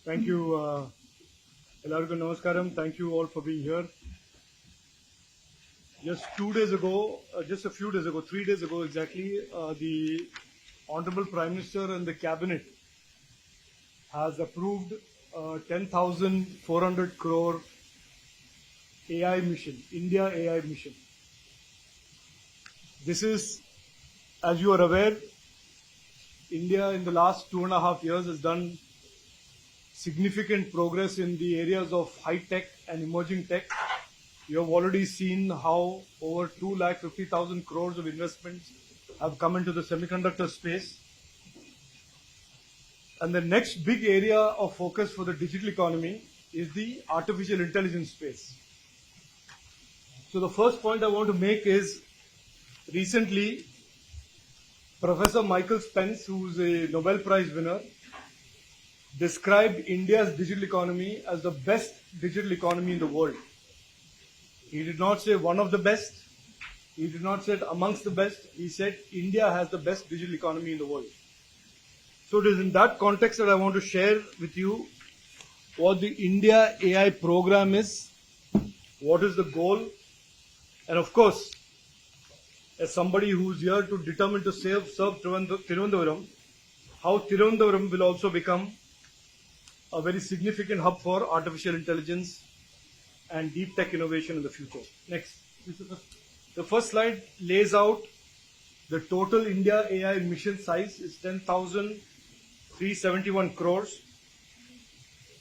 Thank you, Elargo Namaskaram. Thank you all for being here. Just 2 days ago, just a few days ago, 3 days ago exactly, the Honorable Prime Minister and the Cabinet has approved 10,400 crore AI mission, India AI mission. This is, as you are aware, India in the last 2.5 years has done significant progress in the areas of high tech and emerging tech. You have already seen how over 2,50,000 crores of investments have come into the semiconductor space. And the next big area of focus for the digital economy is the artificial intelligence space. So the first point I want to make is recently Professor Michael Spence, who is a Nobel Prize winner, described India's digital economy as the best digital economy in the world. He did not say one of the best. He did not say amongst the best. He said India has the best digital economy in the world. So it is in that context that I want to share with you what the India AI program is, what is the goal, and of course, as somebody who's here to determine to serve Tirunelveli, how Tirunelveli will also become a very significant hub for artificial intelligence and deep tech innovation in the future. Next. The first slide lays out the total India AI mission size is 10,371 crores.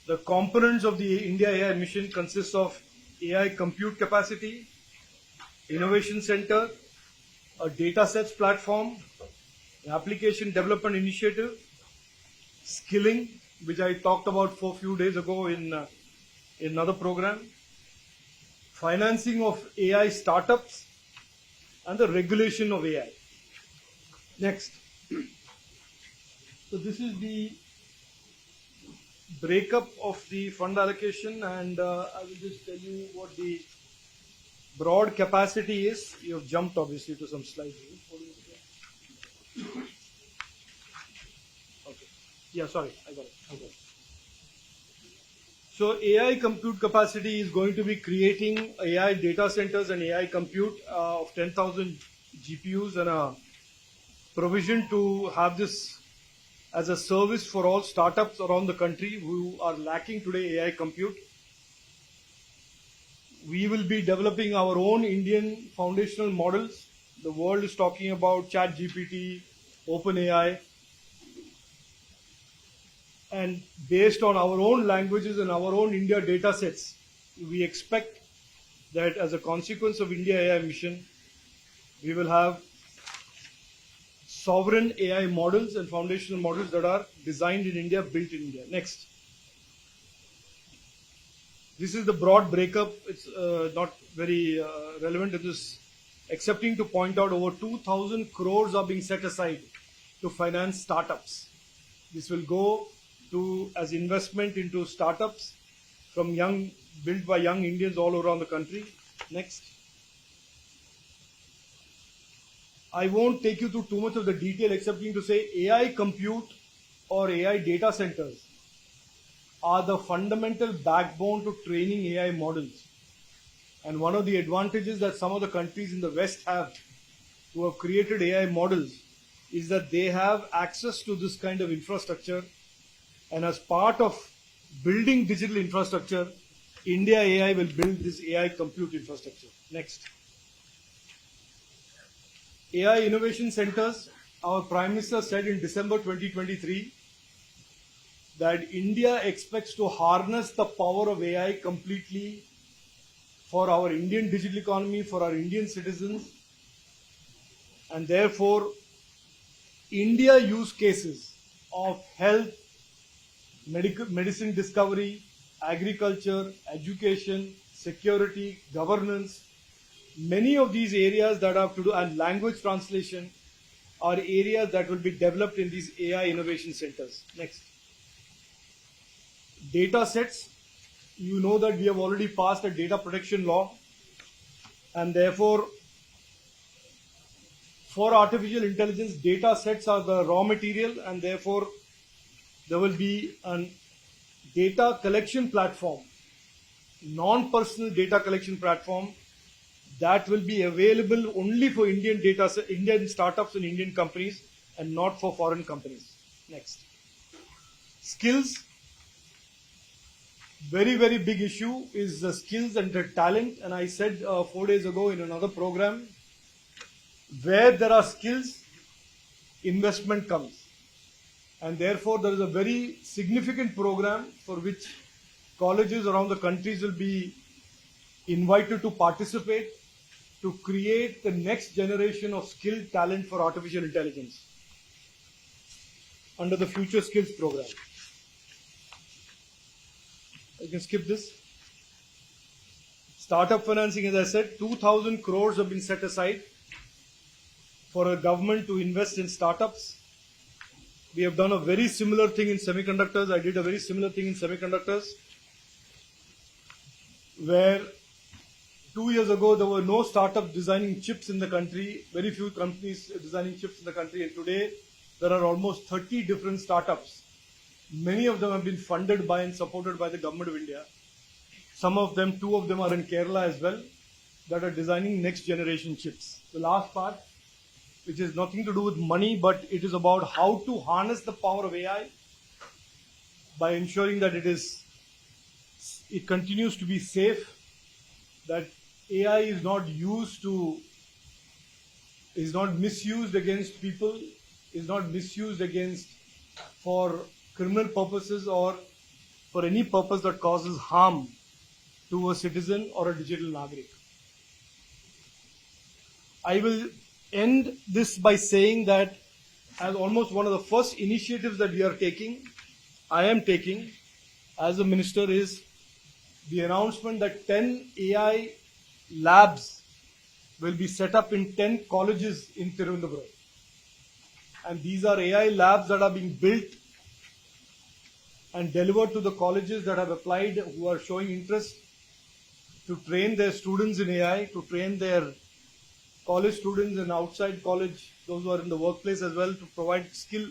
The components of the India AI mission consist of AI compute capacity, innovation center, a data sets platform, an application development initiative, skilling, which I talked about for a few days ago in another program, financing of AI startups, and the regulation of AI. Next. So this is the breakup of the fund allocation, and I will just tell you what the broad capacity is. You have jumped obviously to some slides. Okay. Yeah, sorry, I got it. Okay. So AI compute capacity is going to be creating AI data centers and AI compute of 10,000 GPUs and a provision to have this as a service for all startups around the country who are lacking today AI compute. We will be developing our own Indian foundational models. The world is talking about ChatGPT, OpenAI, and based on our own languages and our own India data sets, we expect that as a consequence of India AI mission, we will have sovereign AI models and foundational models that are designed in India, built in India. Next. This is the broad breakup. It's not very relevant to this, excepting to point out over 2,000 crores are being set aside to finance startups. This will go to as investment into startups from built by young Indians all around the country. Next. I won't take you through too much of the detail, excepting to say AI compute or AI data centers are the fundamental backbone to training AI models. And one of the advantages that some of the countries in the West have who have created AI models is that they have access to this kind of infrastructure. And as part of building digital infrastructure, India AI will build this AI compute infrastructure. Next. AI innovation centers. Our Prime Minister said in December 2023 that India expects to harness the power of AI completely for our Indian digital economy, for our Indian citizens, and therefore India use cases of health, medicine discovery, agriculture, education, security, governance, many of these areas that have to do, and language translation, are areas that will be developed in these AI innovation centers. Next. Data sets. You know that we have already passed a data protection law, and therefore for artificial intelligence, data sets are the raw material, and therefore there will be a data collection platform, non-personal data collection platform that will be available only for Indian startups and Indian companies and not for foreign companies. Next. Skills. Very, very big issue is the skills and the talent. And I said 4 days ago in another program, where there are skills, investment comes. And therefore, there is a very significant program for which colleges around the countries will be invited to participate to create the next generation of skilled talent for artificial intelligence under the Future Skills program. You can skip this. Startup financing, as I said, 2,000 crores have been set aside for a government to invest in startups. We have done a very similar thing in semiconductors. I did a very similar thing in semiconductors, where 2 years ago there were no startups designing chips in the country, very few companies designing chips in the country, and today there are almost 30 different startups. Many of them have been funded by and supported by the government of India. Some of them, 2 of them are in Kerala as well, that are designing next generation chips. The last part, which has nothing to do with money, but it is about how to harness the power of AI by ensuring that it continues to be safe, that AI is not misused against people, is not misused for criminal purposes or for any purpose that causes harm to a citizen or a digital nagrik. I will end this by saying that as almost one of the first initiatives that I am taking as a minister, is the announcement that 10 AI labs will be set up in 10 colleges in Tirunelveli. And these are AI labs that are being built and delivered to the colleges that have applied, who are showing interest to train their students in AI, to train their college students and outside college, those who are in the workplace as well, to provide skill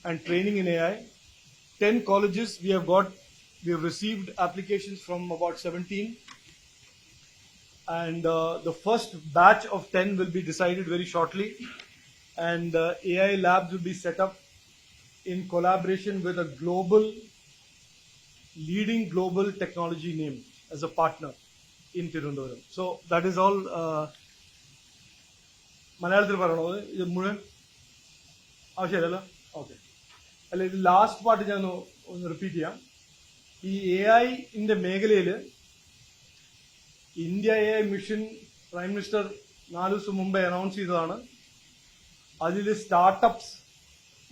and training in AI. 10 colleges we have received applications from about 17. And the first batch of 10 will be decided very shortly. And AI labs will be set up in collaboration with a leading global technology name as a partner in Tirunelveli. So that is all. മലയാളത്തിൽ പറയണോ ഇത് മുഴുവൻ ആവശ്യമില്ലല്ലോ? Okay. അല്ല, ഇത് last part ഞാൻ ഒന്ന് repeat ചെയ്യാം. ഈ AI-ന്റെ മേഖലയിൽ India AI mission prime minister 4 ദിവസം മുമ്പേ അനൗൺസ് ചെയ്തതാണ്. അതിൽ സ്റ്റാർട്ടപ്സ്,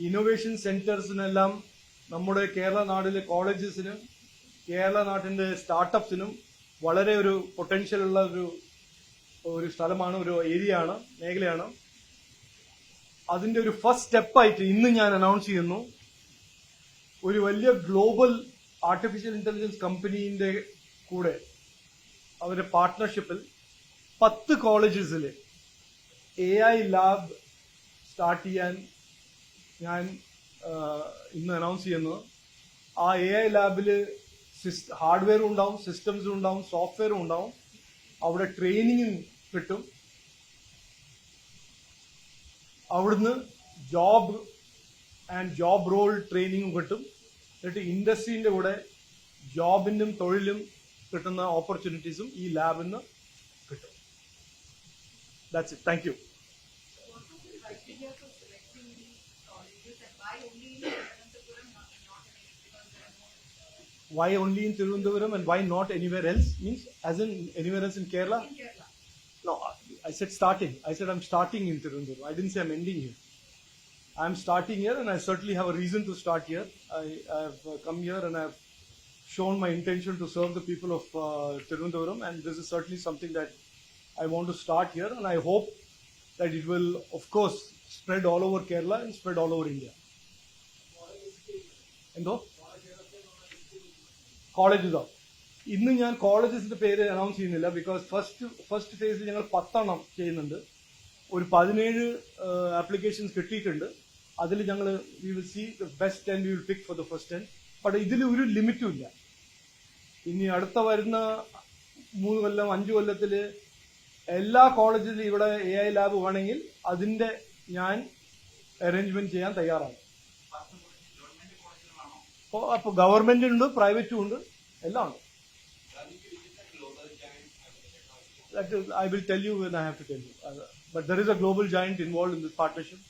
ഇന്നോവേഷൻ സെന്റേഴ്സിനെല്ലാം നമ്മുടെ കേരള നാട്ടിലെ കോളേജസിനും കേരള നാട്ടിന്റെ സ്റ്റാർട്ടപ്സിനും വളരെ ഒരു പൊട്ടൻഷ്യൽ ഉള്ള ഒരു സ്ഥലമാണ്, ഒരു ഏരിയയാണ്, മേഖലയാണ്. അതിന്റെ ഒരു ഫസ്റ്റ് സ്റ്റെപ്പായിട്ട് ഇന്ന് ഞാൻ അനൗൺസ് ചെയ്യുന്നു, ഒരു വലിയ ഗ്ലോബൽ ആർട്ടിഫിഷ്യൽ ഇന്റലിജൻസ് കമ്പനീന്റെ കൂടെ അവരുടെ പാർട്ട്ണർഷിപ്പിൽ 10 കോളേജസിൽ AI ലാബ് സ്റ്റാർട്ട് ചെയ്യാൻ ഞാൻ ഇന്ന് അനൗൺസ് ചെയ്യുന്നത്. ആ AI ലാബിൽ ഹാർഡ്വെയറും ഉണ്ടാവും, സിസ്റ്റംസും ഉണ്ടാവും, സോഫ്റ്റ്വെയറും ഉണ്ടാവും. അവിടെ ട്രെയിനിങ്ങും കിട്ടും. അവിടുന്ന് ജോബ് റോൾ ട്രെയിനിങ്ങും കിട്ടും. എന്നിട്ട് ഇൻഡസ്ട്രീന്റെ കൂടെ ജോബിനും തൊഴിലും കിട്ടുന്ന ഓപ്പർച്യൂണിറ്റീസും ഈ ലാബിൽ നിന്ന് കിട്ടും. That's it. Thank you. Why only in Tirunelveli and why not anywhere else? Means as in anywhere else in Kerala? In Kerala. No, I said starting. I said I'm starting in Tirunelveli. I didn't say I'm ending here. I'm starting here, and I certainly have a reason to start here. I have come here and I've shown my intention to serve the people of Tirunelveli, and this is certainly something that I want to start here, and I hope that it will, of course, spread all over Kerala and spread all over India. എന്തോ കോളേജസോ? ഇന്ന് ഞാൻ കോളേജസിന്റെ പേര് announce ചെയ്യുന്നില്ല, because first ഫേസിൽ ഞങ്ങൾ 10 ചെയ്യുന്നുണ്ട്. ഒരു 17 applications കിട്ടിയിട്ടുണ്ട്. അതിൽ ഞങ്ങൾ we will see the best 10 we will pick for the first 10. പക്ഷെ ഇതിൽ ഒരു ലിമിറ്റും ഇല്ല. ഇനി അടുത്ത വരുന്ന 3 കൊല്ലം 5 കൊല്ലത്തില് എല്ലാ കോളേജിലും ഇവിടെ AI ലാബ് വേണമെങ്കിൽ അതിന്റെ ഞാൻ അറേഞ്ച്മെന്റ് ചെയ്യാൻ തയ്യാറാണ്. അപ്പൊ ഗവൺമെന്റിനുണ്ട്, പ്രൈവറ്റും ഉണ്ട്, എല്ലാം ഉണ്ട്. That is, I will tell you when I have to tell you. But there is a global giant involved in this partnership.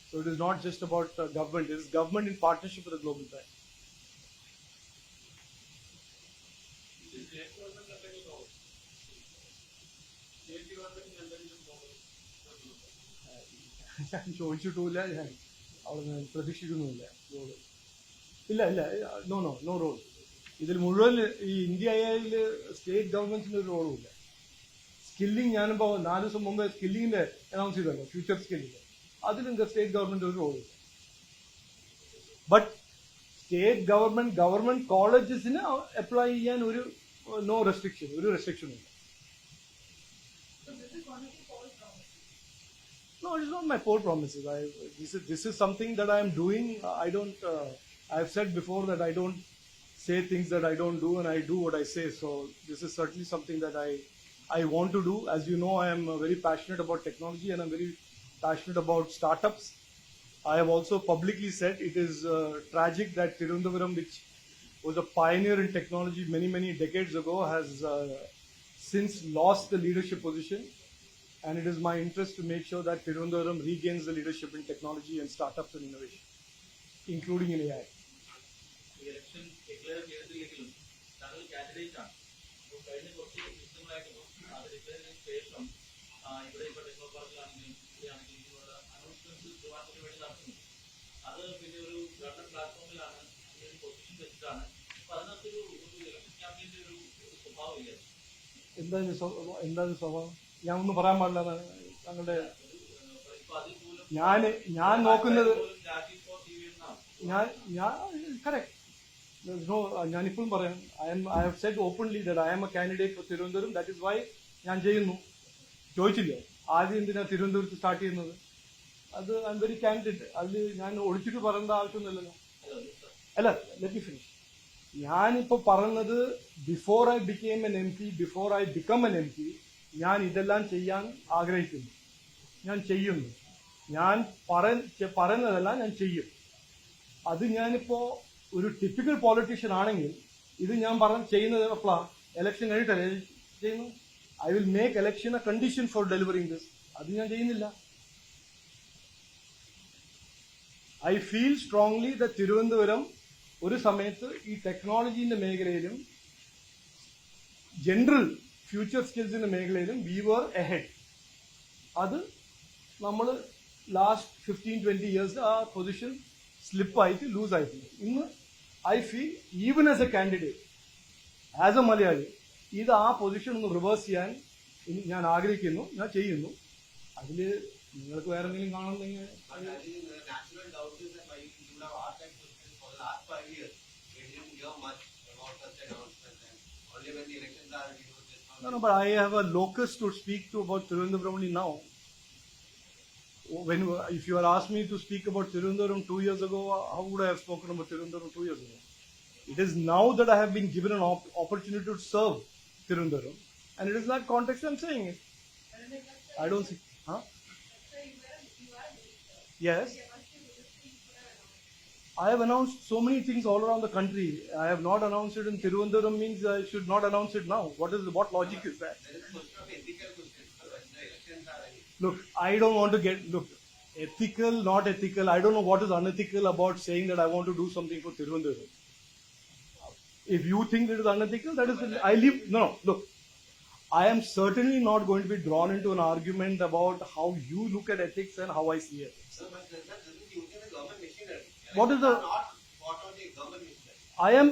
So it is not just about government. It is government in partnership with a global giant. ഞാൻ ചോദിച്ചിട്ടുമില്ല, ഞാൻ അവിടെ പ്രതീക്ഷിക്കുന്നുമില്ല. ഇല്ല ഇല്ല, no role. ഇതിൽ മുഴുവൻ ഈ ഇന്ത്യയിൽ state ഗവൺമെന്റ്സിന് ഒരു റോളും ഇല്ല. സ്കില്ലിംഗ് ഞാനിപ്പോൾ 4 ദിവസം മുമ്പ് സ്കില്ലിങ്ങിന്റെ അനൗൺസ് ചെയ്തല്ലോ, ഫ്യൂച്ചർ സ്കില്ലിംഗ്, അതിലും സ്റ്റേറ്റ് ഗവൺമെന്റ് ഒരു റോളില്ല. ബട്ട് സ്റ്റേറ്റ് ഗവൺമെന്റ് കോളേജസിന് അപ്ലൈ ചെയ്യാൻ ഒരു റെസ്ട്രിക്ഷനും ഇല്ല. No, it is not my poor promises. This is something that I am doing. I have said before that I don't say things that I don't do, and I do what I say. So this is certainly something that I want to do. As you know, I am very passionate about technology, and I'm very passionate about startups. I have also publicly said it is tragic that Tirunelveli, which was a pioneer in technology many decades ago, has since lost the leadership position. And it is my interest to make sure that Tirunelveli regains the leadership in technology and startups and innovation, including in AI. എന്താണ് സ്വഭാവം? ഞാൻ ഒന്നും പറയാൻ പാടില്ല താങ്കളുടെ. ഞാൻ നോക്കുന്നത് correct. ഞാനിപ്പോഴും പറയാം, I have said openly that I am a candidate for Tirunelveli. That is why ഞാൻ ചെയ്യുന്നു. ചോദിച്ചില്ലേ ആദ്യം എന്തിനാ തിരുവനന്തപുരത്ത് സ്റ്റാർട്ട് ചെയ്യുന്നത്? അത് ഐ എം വെരി കാൻഡിഡ്. അതിൽ ഞാൻ ഒളിച്ചിട്ട് പറയേണ്ട ആവശ്യമൊന്നുമില്ലല്ലോ. അല്ല, ലെറ്റ് മി ഫിനിഷ്. ഞാനിപ്പോ പറഞ്ഞത് before I became N MP, before I become an MP, ഞാൻ ഇതെല്ലാം ചെയ്യാൻ ആഗ്രഹിക്കുന്നു, ഞാൻ ചെയ്യുന്നു. ഞാൻ പറയുന്നതെല്ലാം ഞാൻ ചെയ്യും. അത് ഞാനിപ്പോ ഒരു ടിപ്പിക്കൽ പോളിറ്റീഷ്യൻ ആണെങ്കിൽ ഇത് ഞാൻ ചെയ്യുന്നത് എപ്പോഴാ? ഇലക്ഷൻ കഴിഞ്ഞിട്ടല്ലേ ചെയ്യുന്നു. I will make election A condition for delivering this. അത് ഞാൻ ചെയ്യുന്നില്ല. I feel strongly that Thiruvananthapuram ഒരു സമയത്ത് ഈ ടെക്നോളജിന്റെ മേഖലയിലും ജനറൽ ഫ്യൂച്ചർ സ്കിൽസിന്റെ മേഖലയിലും വി വർ എഹെഡ്. അത് നമ്മൾ ലാസ്റ്റ് 15-20 ഇയേഴ്സ് ആ പൊസിഷൻ സ്ലിപ്പായിട്ട് ലൂസ് ആയിട്ടുണ്ട്. ഇന്ന് I feel even as A candidate, as A Malayali, ഇത് ആ പൊസിഷൻ ഒന്ന് റിവേഴ്സ് ചെയ്യാൻ ഞാൻ ആഗ്രഹിക്കുന്നു, ഞാൻ ചെയ്യുന്നു. അതിൽ നിങ്ങൾക്ക് വേറെ എന്തെങ്കിലും കാണുന്നെങ്കിൽ No, but I have a locus to speak to about Tirunelveli only now. If you had asked me to speak about Tirunelveli 2 years ago, how would I have spoken about Tirunelveli 2 years ago? It is now that I have been given an opportunity to serve Tirunelveli, and it is in that context I am saying it. I don't see. Huh? Yes. I have announced so many things all around the country. I have not announced it in Tirunelveli means I should not announce it now. What logic is that? Look, I don't want to ethical, not ethical. I don't know what is unethical about saying that I want to do something for Tirunelveli. If you think it is unethical, that is, I leave. No, look, I am certainly not going to be drawn into an argument about how you look at ethics and how I see it. What is the? I am.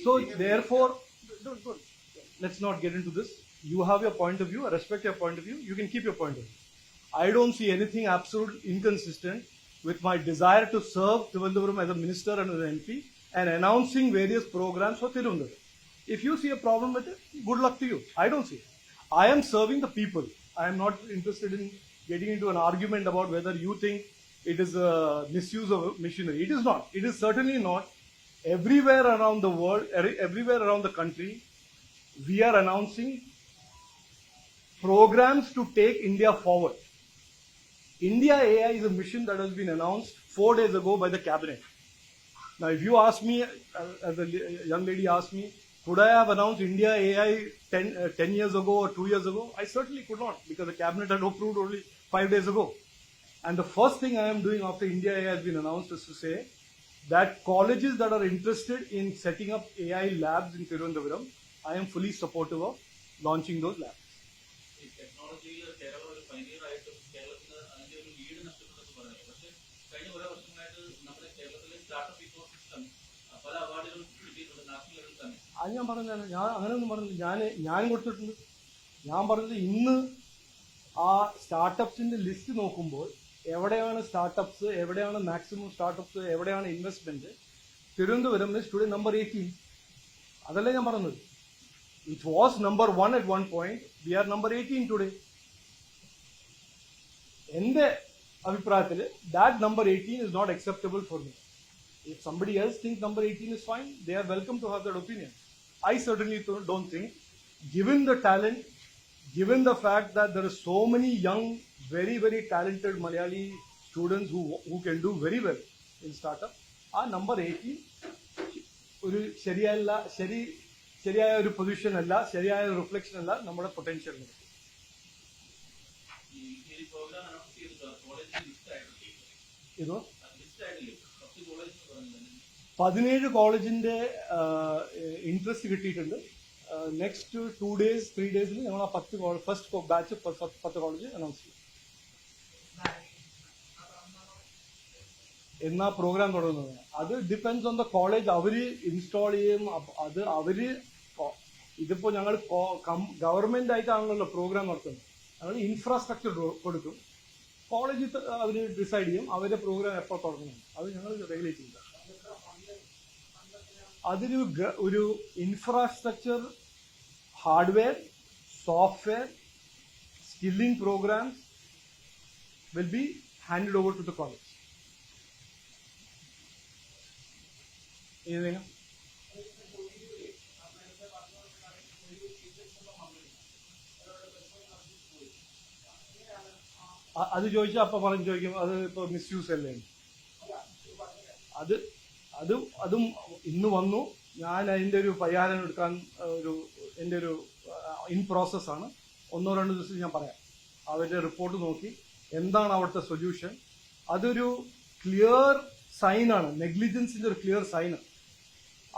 So therefore, let's not get into this. You have your point of view. I respect your point of view. You can keep your point of view. I don't see anything absolutely inconsistent with my desire to serve Tirunelveli as a minister and as an MP and announcing various programs for Tirunelveli. If you see a problem with it, good luck to you. I don't see it. I am serving the people. I am not interested in getting into an argument about whether you think it is a misuse of machinery. It is not. It is certainly not. Everywhere around the world, everywhere around the country, we are announcing programs to take India forward. India AI is a mission that has been announced 4 days ago by the cabinet. Now, if you ask me, as a young lady asked me, could I have announced India AI 10 years ago or 2 years ago? I certainly could not, because the cabinet had approved only 5 days ago. And the first thing I am doing after India AI has been announced is to say that colleges that are interested in setting up AI labs in Tirunelveli, I am fully supportive of launching those labs. ഈ ടെക്നോളജിയിൽ കേരളം ഒരു പൈനിയറായിട്ട് കേരളത്തിന് അതിന്റെ ഒരു lead നഷ്ടപ്പെട്ടെന്ന് പറഞ്ഞു. പക്ഷേ കഴിഞ്ഞ കുറെ വർഷങ്ങളായിട്ട് നമ്മുടെ കേരളത്തിലെ സ്റ്റാർട്ടപ്പ് ഇക്കോ സിസ്റ്റം പല അവാർഡുകളും കിട്ടിയിട്ടുണ്ട് നാഷണൽ ലെവലിൽ തന്നെ. അത് ഞാൻ പറഞ്ഞാൽ ഞാൻ അങ്ങനെയൊന്നും പറഞ്ഞില്ല. ഞാൻ കൊടുത്തിട്ടുണ്ട്. ഞാൻ പറഞ്ഞത് ഇന്ന് ആ സ്റ്റാർട്ടപ്സിന്റെ ലിസ്റ്റ് നോക്കുമ്പോൾ എവിടെയാണ് സ്റ്റാർട്ടപ്സ്, എവിടെയാണ് മാക്സിമം സ്റ്റാർട്ടപ്സ്, എവിടെയാണ് investment, Thiruvananthapuram is today number 18. അതല്ലേ ഞാൻ പറഞ്ഞത്. It was number 1 at one point. We are number 18 today. എന്റെ അഭിപ്രായത്തിൽ that number 18 is not acceptable for me. If somebody else thinks number 18 is fine, they are welcome to have that opinion. I certainly don't think, given the talent, given the fact that there are so many young, very, very talented Malayali students who can do very well in startup, number 18 ഒരു ശരിയായ ഒരു position അല്ല, ശരിയായ ഒരു reflection അല്ല നമ്മുടെ പൊട്ടൻഷ്യലിന്. ഇതോ 17 കോളേജിന്റെ ഇൻട്രസ്റ്റ് കിട്ടിയിട്ടുണ്ട്. നെക്സ്റ്റ് 2 days 3 days ഞങ്ങൾ ആ 10 ഫസ്റ്റ് ബാച്ച് 10 കോളേജ് അനൗൺസ് ചെയ്യും. എന്നാ പ്രോഗ്രാം തുടങ്ങുന്നത് അത് ഡിപ്പെൻഡ്സ് ഓൺ ദ കോളേജ്. അവര് ഇൻസ്റ്റാൾ ചെയ്യും. അത് അവര് ഇതിപ്പോ ഞങ്ങൾ ഗവൺമെന്റ് ആയിട്ടാണല്ലോ പ്രോഗ്രാം നടത്തുന്നത്. ഞങ്ങൾ ഇൻഫ്രാസ്ട്രക്ചർ കൊടുക്കും. കോളേജ് അവര് ഡിസൈഡ് ചെയ്യും അവരുടെ പ്രോഗ്രാം എപ്പോൾ തുടങ്ങണം. അത് ഞങ്ങൾ റെഗുലേറ്റ് ചെയ്യില്ല. ഒരു infrastructure, hardware, software, skilling programs will be handed over to the college. Anything? അത് ചോദിച്ചാൽ അപ്പൊ പറഞ്ഞു ചോദിക്കും അത് ഇപ്പൊ മിസ്യൂസ് അല്ലേ. അതും ഇന്ന് വന്നു. ഞാൻ അതിന്റെ ഒരു പരിഹാരം എടുക്കാൻ എൻ്റെ ഒരു ഇൻ പ്രോസസ്സാണ്. 1-2 ദിവസം ഞാൻ പറയാം. അവരുടെ റിപ്പോർട്ട് നോക്കി എന്താണ് അവിടുത്തെ സൊല്യൂഷൻ. അതൊരു ക്ലിയർ സൈനാണ്, നെഗ്ലിജൻസിന്റെ ഒരു ക്ലിയർ സൈന്.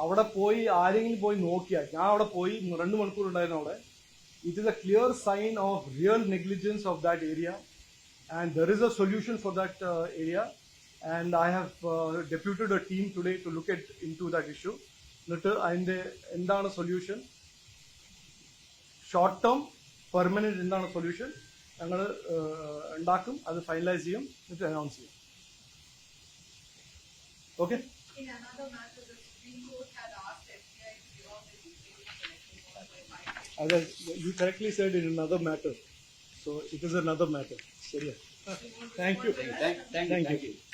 അവിടെ പോയി ആരെങ്കിലും പോയി നോക്കിയാൽ, ഞാൻ അവിടെ പോയി 2 മണിക്കൂർ ഉണ്ടായിരുന്നു അവിടെ. It is a clear sign of real negligence of that area, and there is a solution for that area, and I have deputed a team today to look into that issue. എന്നിട്ട് അതിന്റെ എന്താണ് solution, short term, permanent എന്താണ് solution ഞങ്ങൾ ഉണ്ടാക്കും. അത് finalise ചെയ്യും, എന്നിട്ട് announce ചെയ്യും. Okay. You correctly said in another matter, so it is another matter. ശരിയാ. Thank you.